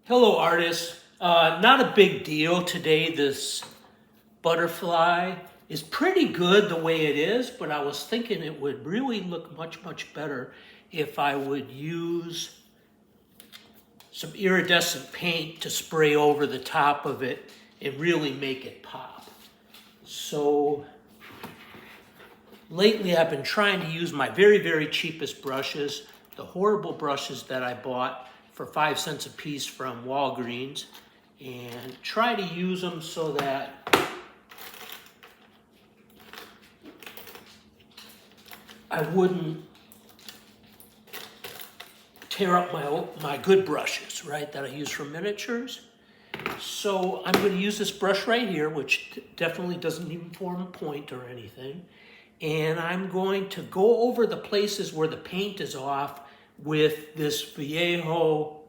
Hello, artists. Not a big deal today. This butterfly is pretty good the way it is, but I was thinking it would really look much, much better if I would use some iridescent paint to spray over the top of it and really make it pop. So lately I've been trying to use my very, very cheapest brushes, the horrible brushes that I bought for 5 cents a piece from Walgreens, and try to use them so that I wouldn't tear up my good brushes, right, that I use for miniatures. So I'm going to use this brush right here, which definitely doesn't even form a point or anything. And I'm going to go over the places where the paint is off with this Vallejo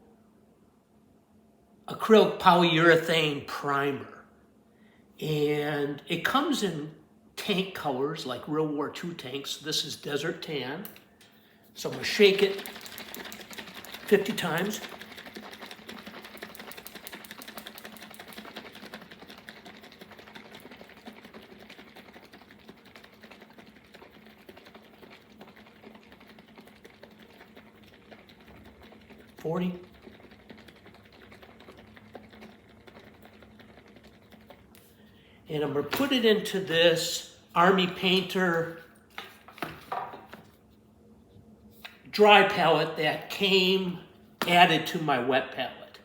acrylic polyurethane primer. And it comes in tank colors like World War II tanks. This is desert tan. So I'm going to shake it 50 times. $40. And I'm going to put it into this Army Painter dry palette that came added to my wet palette.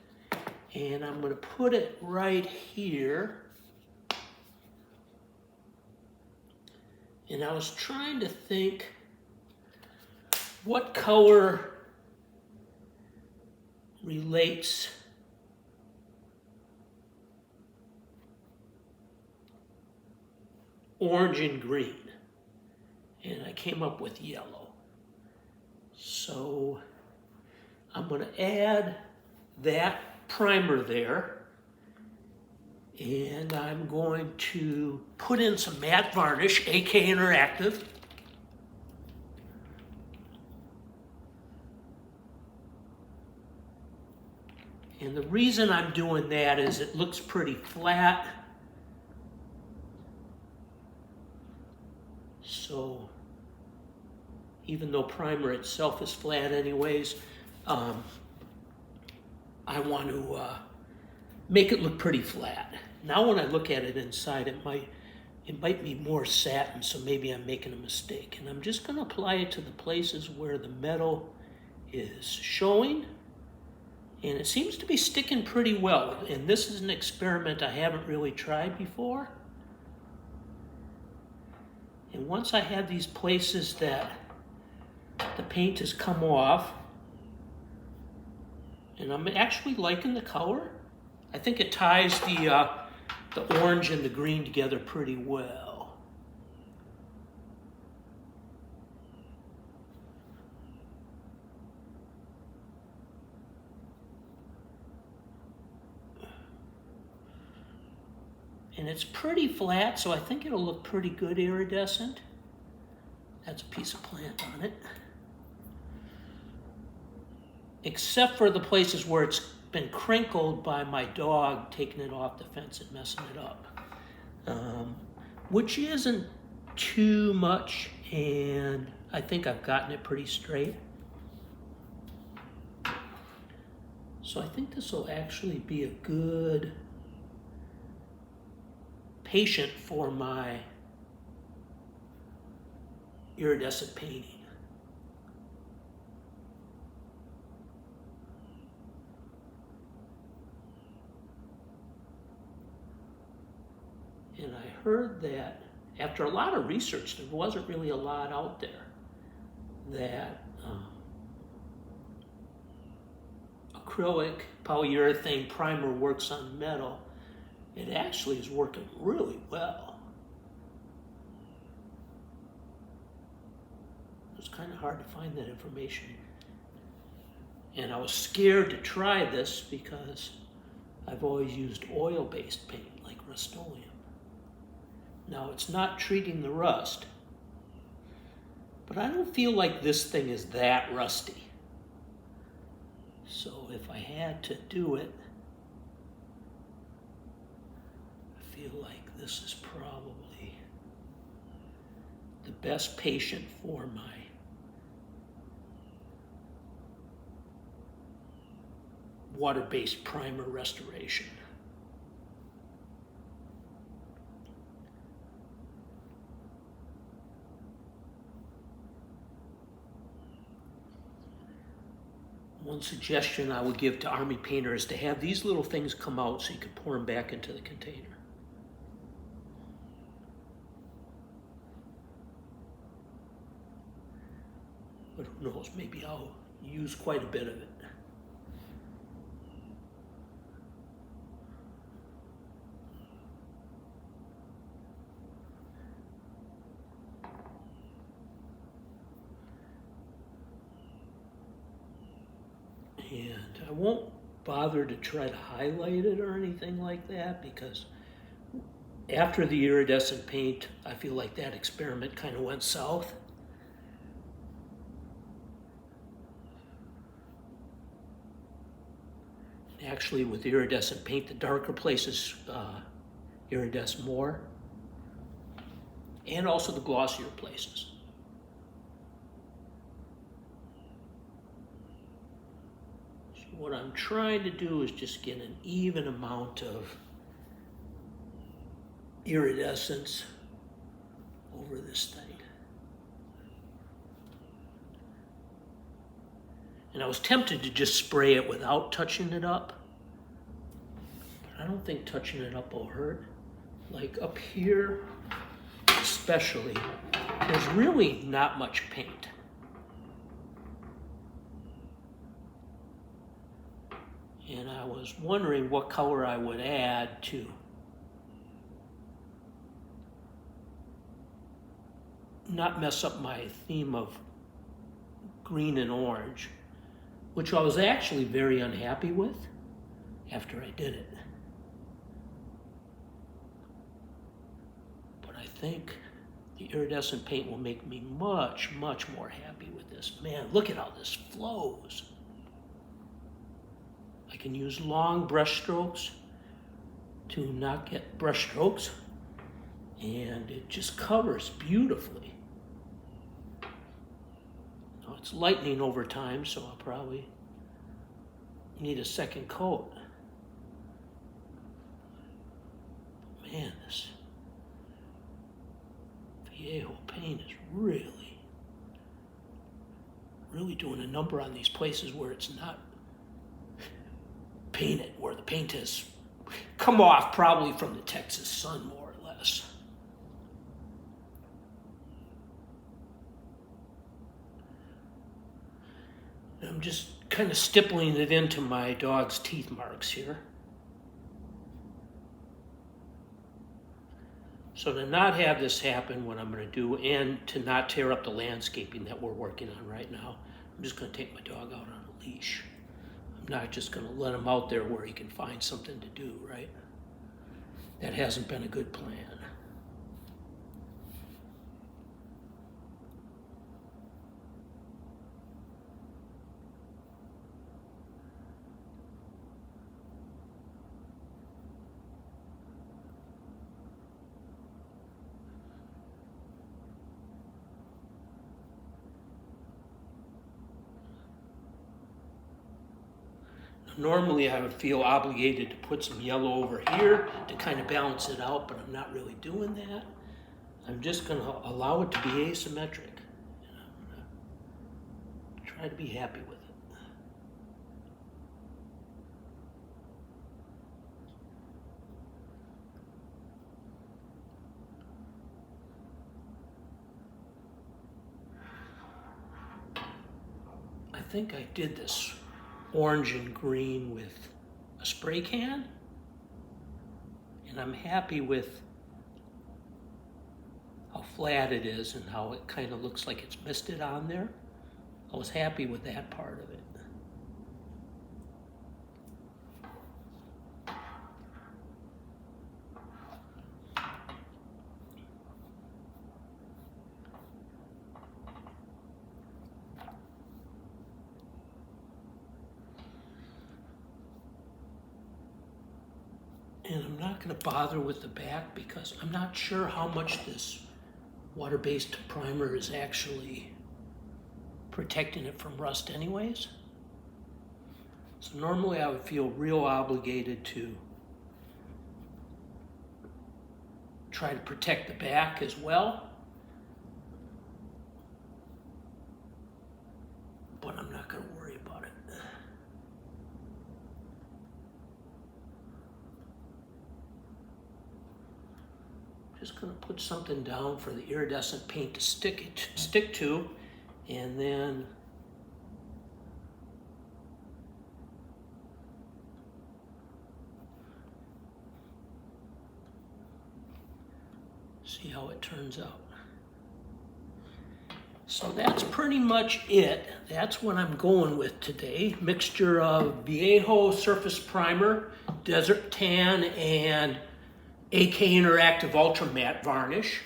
And I'm going to put it right here. And I was trying to think what color relates orange and green, and I came up with yellow. So I'm going to add that primer there, and I'm going to put in some matte varnish, AK Interactive. And the reason I'm doing that is it looks pretty flat. So even though primer itself is flat anyways, I want to make it look pretty flat. Now when I look at it inside, it might be more satin, so maybe I'm making a mistake. And I'm just going to apply it to the places where the metal is showing. And it seems to be sticking pretty well. And this is an experiment I haven't really tried before. And once I have these places that the paint has come off, and I'm actually liking the color. I think it ties the orange and the green together pretty well. And it's pretty flat, so I think it'll look pretty good iridescent. That's a piece of plant on it. Except for the places where it's been crinkled by my dog taking it off the fence and messing it up. Which isn't too much, and I think I've gotten it pretty straight. So I think this will actually be a good patient for my iridescent painting. And I heard that after a lot of research, there wasn't really a lot out there that acrylic polyurethane primer works on metal. It actually is working really well. It's kind of hard to find that information. And I was scared to try this because I've always used oil-based paint like Rust-Oleum. Now it's not treating the rust, but I don't feel like this thing is that rusty. So if I had to do it, I feel like this is probably the best patient for my water-based primer restoration. One suggestion I would give to Army Painter is to have these little things come out so you can pour them back into the container. But who knows, maybe I'll use quite a bit of it. And I won't bother to try to highlight it or anything like that, because after the iridescent paint, I feel like that experiment kind of went south. Actually, with iridescent paint, the darker places iridesce more, and also the glossier places. What I'm trying to do is just get an even amount of iridescence over this thing. And I was tempted to just spray it without touching it up, but I don't think touching it up will hurt. Like up here especially, there's really not much paint. And I was wondering what color I would add to not mess up my theme of green and orange, which I was actually very unhappy with after I did it. But I think the iridescent paint will make me much, much more happy with this. Man, look at how this flows. I can use long brush strokes to not get brush strokes, and it just covers beautifully. Now it's lightening over time, so I'll probably need a second coat. Man, this Vallejo paint is really doing a number on these places where it's not painted, where the paint has come off probably from the Texas sun, more or less. I'm just kind of stippling it into my dog's teeth marks here. So to not have this happen, what I'm going to do, and to not tear up the landscaping that we're working on right now, I'm just going to take my dog out on a leash. I'm not just going to let him out there where he can find something to do, right? That hasn't been a good plan. Normally I would feel obligated to put some yellow over here to kind of balance it out, but I'm not really doing that. I'm just going to allow it to be asymmetric. And I'm going to try to be happy with it. I think I did this orange and green with a spray can, and I'm happy with how flat it is and how it kind of looks like it's misted on there. I was happy with that part of it. And I'm not going to bother with the back because I'm not sure how much this water-based primer is actually protecting it from rust anyways. So normally I would feel real obligated to try to protect the back as well. But I'm not going to worry about it. Just going to put something down for the iridescent paint to stick to, and then see how it turns out. So that's pretty much it. That's what I'm going with today. Mixture of Vallejo Surface Primer, Desert Tan, and AK Interactive Ultra Matte Varnish.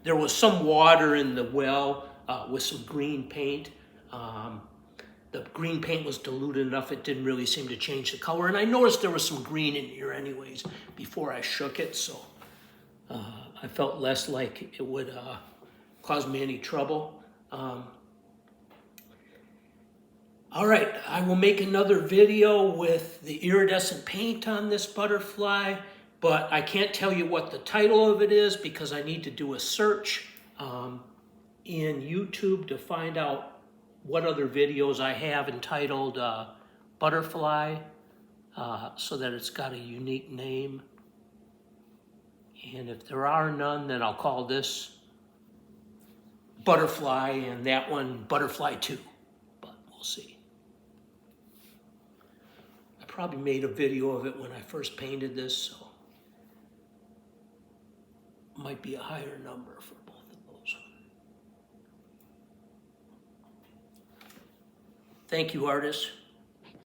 There was some water in the well with some green paint. The green paint was diluted enough it didn't really seem to change the color. And I noticed there was some green in here anyways before I shook it, so I felt less like it would cause me any trouble. All right, I will make another video with the iridescent paint on this butterfly, but I can't tell you what the title of it is because I need to do a search in YouTube to find out what other videos I have entitled Butterfly, so that it's got a unique name. And if there are none, then I'll call this Butterfly and that one Butterfly 2, but we'll see. I probably made a video of it when I first painted this, so might be a higher number for both of those. Thank you, artists.